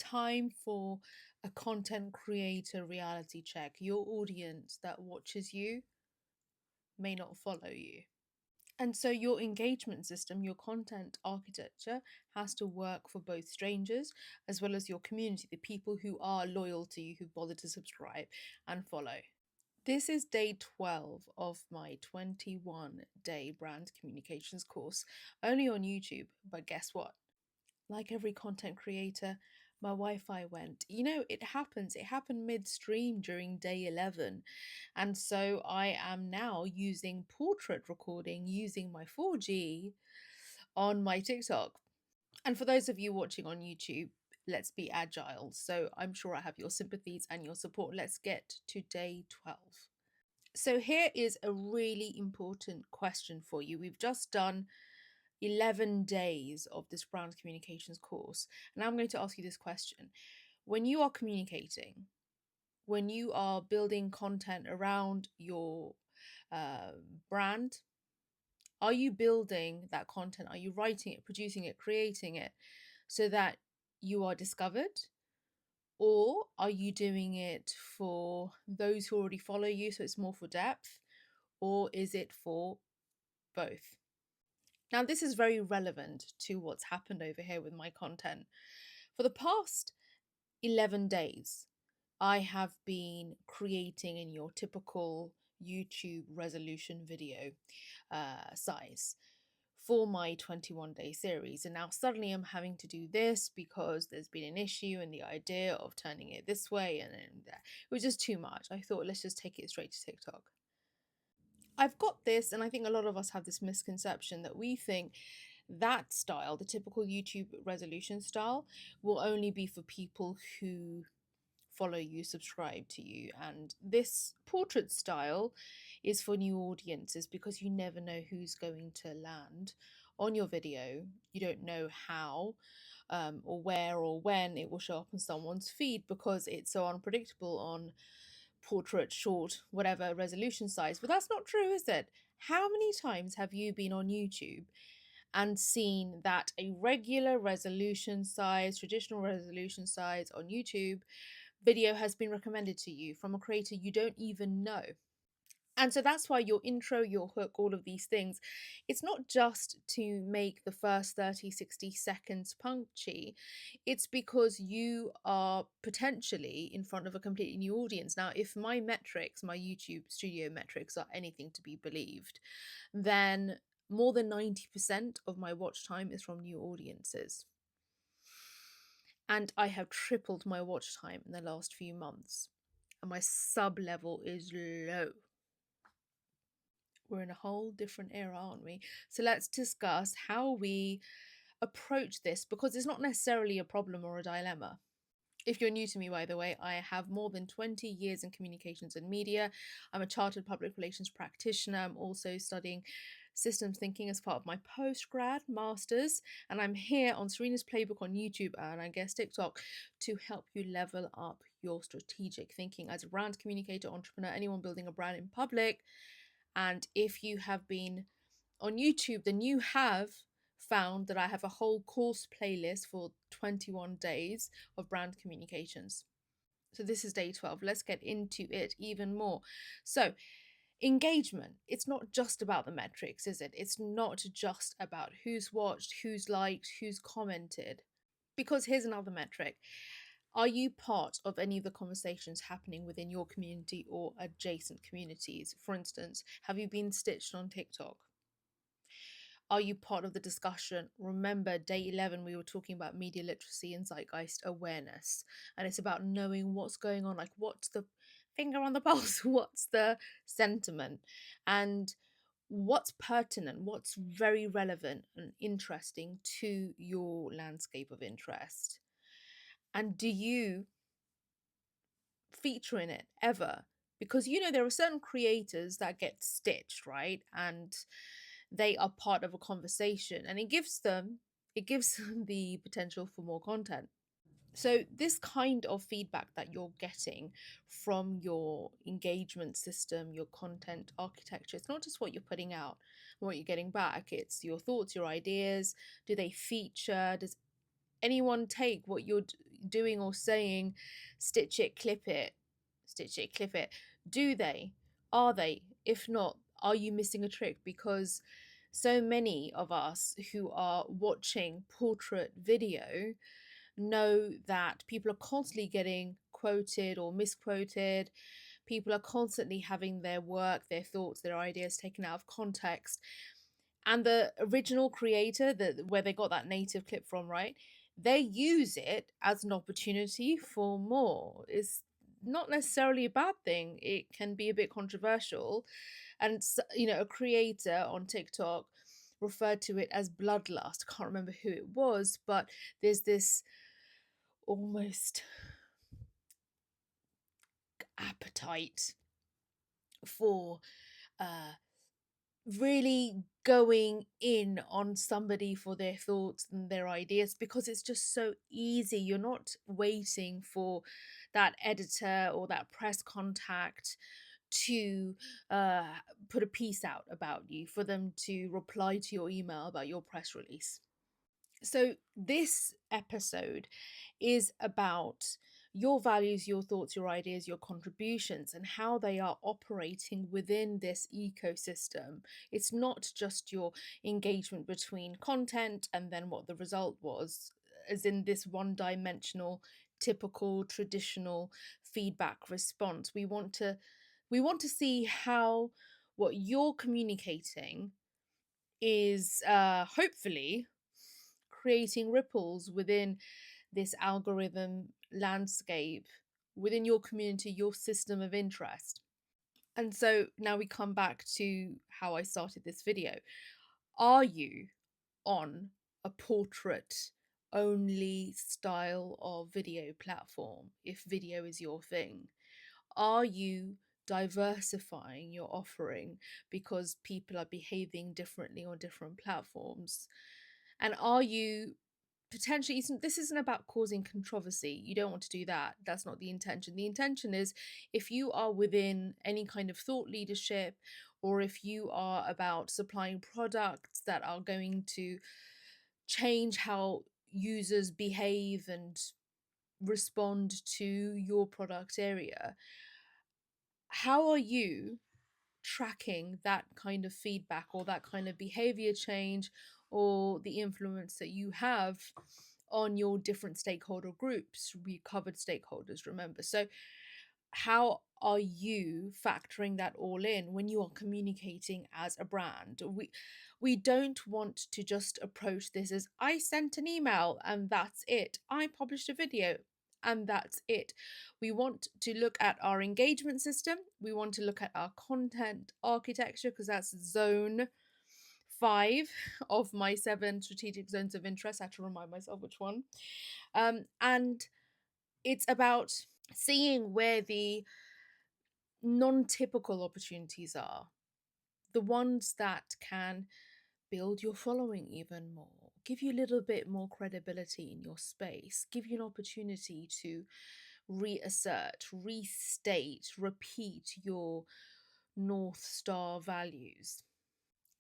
Time for a content creator reality check. Your audience that watches you may not follow you. And so your engagement system, your content architecture has to work for both strangers as well as your community, the people who are loyal to you, who bother to subscribe and follow. This is day 12 of my 21-day brand communications course, only on YouTube. But guess what? Like every content creator, my Wi-Fi went. It happens. It happened midstream during day 11. And so I am now using portrait recording using my 4G on my TikTok. And for those of you watching on YouTube, let's be agile. So I'm sure I have your sympathies and your support. Let's get to day 12. So here is a really important question for you. We've just done 11 days of this brand communications course. And I'm going to ask you this question. When you are communicating, when you are building content around your brand, are you building that content? Are you writing it, producing it, creating it so that you are discovered? Or are you doing it for those who already follow you, so it's more for depth? Or is it for both? Now, this is very relevant to what's happened over here with my content. For the past 11 days, I have been creating in your typical YouTube resolution video size for my 21-day series. And now suddenly I'm having to do this because there's been an issue and the idea of turning it this way, and it was just too much. I thought, let's just take it straight to TikTok. I've got this, and I think a lot of us have this misconception that we think that style, the typical YouTube resolution style, will only be for people who follow you, subscribe to you. And this portrait style is for new audiences because you never know who's going to land on your video. You don't know how or where or when it will show up on someone's feed because it's so unpredictable on portrait, short, whatever resolution size. But that's not true, is it? How many times have you been on YouTube and seen that a regular resolution size, traditional resolution size on YouTube video has been recommended to you from a creator you don't even know? And so that's why your intro, your hook, all of these things, it's not just to make the first 30, 60 seconds punchy. It's because you are potentially in front of a completely new audience. Now, if my metrics, my YouTube studio metrics are anything to be believed, then more than 90% of my watch time is from new audiences. And I have tripled my watch time in the last few months. And my sub level is low. We're in a whole different era, aren't we? So let's discuss how we approach this, because it's not necessarily a problem or a dilemma. If you're new to me, by the way, I have more than 20 years in communications and media. I'm a chartered public relations practitioner. I'm also studying systems thinking as part of my postgrad masters. And I'm here on Serena's Playbook on YouTube and I guess TikTok to help you level up your strategic thinking as a brand communicator, entrepreneur, anyone building a brand in public. And if you have been on YouTube, then you have found that I have a whole course playlist for 21 days of brand communications. So this is day 12. Let's get into it even more. So engagement, it's not just about the metrics, is it? It's not just about who's watched, who's liked, who's commented. Because here's another metric. Are you part of any of the conversations happening within your community or adjacent communities? For instance, have you been stitched on TikTok? Are you part of the discussion? Remember, day 11, we were talking about media literacy and zeitgeist awareness. And it's about knowing what's going on, like what's the finger on the pulse, what's the sentiment, and what's pertinent, what's very relevant and interesting to your landscape of interest. And do you feature in it ever? Because there are certain creators that get stitched, right? And they are part of a conversation and it gives them the potential for more content. So this kind of feedback that you're getting from your engagement system, your content architecture, it's not just what you're putting out and what you're getting back. It's your thoughts, your ideas. Do they feature? Does anyone take what you're doing or saying, stitch it, clip it, stitch it, clip it. Do they? Are they? If not, are you missing a trick? Because so many of us who are watching portrait video know that people are constantly getting quoted or misquoted. People are constantly having their work, their thoughts, their ideas taken out of context. And the original creator, where they got that native clip from, right? They use it as an opportunity for more. It's not necessarily a bad thing. It can be a bit controversial. And, a creator on TikTok referred to it as bloodlust. I can't remember who it was, but there's this almost appetite for uh really going in on somebody for their thoughts and their ideas, because it's just so easy. You're not waiting for that editor or that press contact to uh put a piece out about you, for them to reply to your email about your press release. So, this episode is about your values, your thoughts, your ideas, your contributions, and how they are operating within this ecosystem. It's not just your engagement between content and then what the result was, as in this one dimensional, typical, traditional feedback response. We want to see how what you're communicating is hopefully creating ripples within this algorithm landscape, within your community, your system of interest. And so now we come back to how I started this video. Are you on a portrait only style of video platform, if video is your thing? Are you diversifying your offering because people are behaving differently on different platforms? And are you potentially, this isn't about causing controversy. You don't want to do that. That's not the intention. The intention is, if you are within any kind of thought leadership, or if you are about supplying products that are going to change how users behave and respond to your product area, how are you tracking that kind of feedback or that kind of behavior change, or the influence that you have on your different stakeholder groups? We covered stakeholders, remember. So how are you factoring that all in when you are communicating as a brand? We don't want to just approach this as, I sent an email and that's it, I published a video and that's it. We want to look at our engagement system. We want to look at our content architecture, because that's zone 5 of my 7 strategic zones of interest. I had to remind myself which one. And it's about seeing where the non-typical opportunities are, the ones that can build your following even more, give you a little bit more credibility in your space, give you an opportunity to reassert, restate, repeat your North Star values.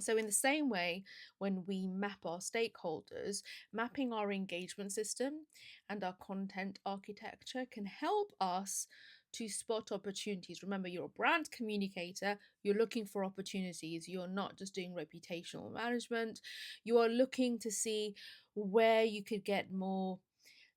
So, in the same way, when we map our stakeholders, mapping our engagement system and our content architecture can help us to spot opportunities. Remember, you're a brand communicator, you're looking for opportunities. You're not just doing reputational management, you are looking to see where you could get more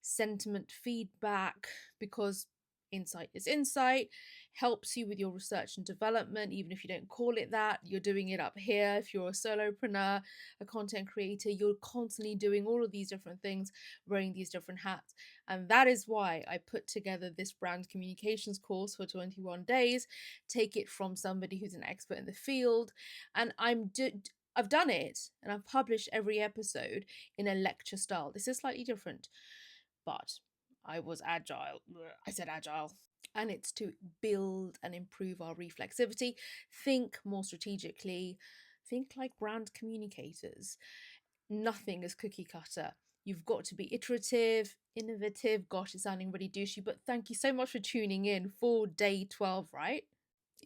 sentiment feedback, because insight is insight, helps you with your research and development. Even if you don't call it that, you're doing it up here. If you're a solopreneur, a content creator, you're constantly doing all of these different things, wearing these different hats. And that is why I put together this brand communications course for 21 days. Take it from somebody who's an expert in the field. And I've done it, and I've published every episode in a lecture style. This is slightly different, but I was agile. I said agile. And it's to build and improve our reflexivity, think more strategically, think like brand communicators. Nothing is cookie cutter. You've got to be iterative, innovative. Gosh, it's sounding really douchey, but thank you so much for tuning in for day 12, right?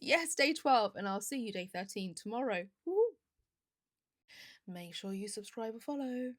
Yes, day 12, and I'll see you day 13 tomorrow. Woo! Make sure you subscribe or follow.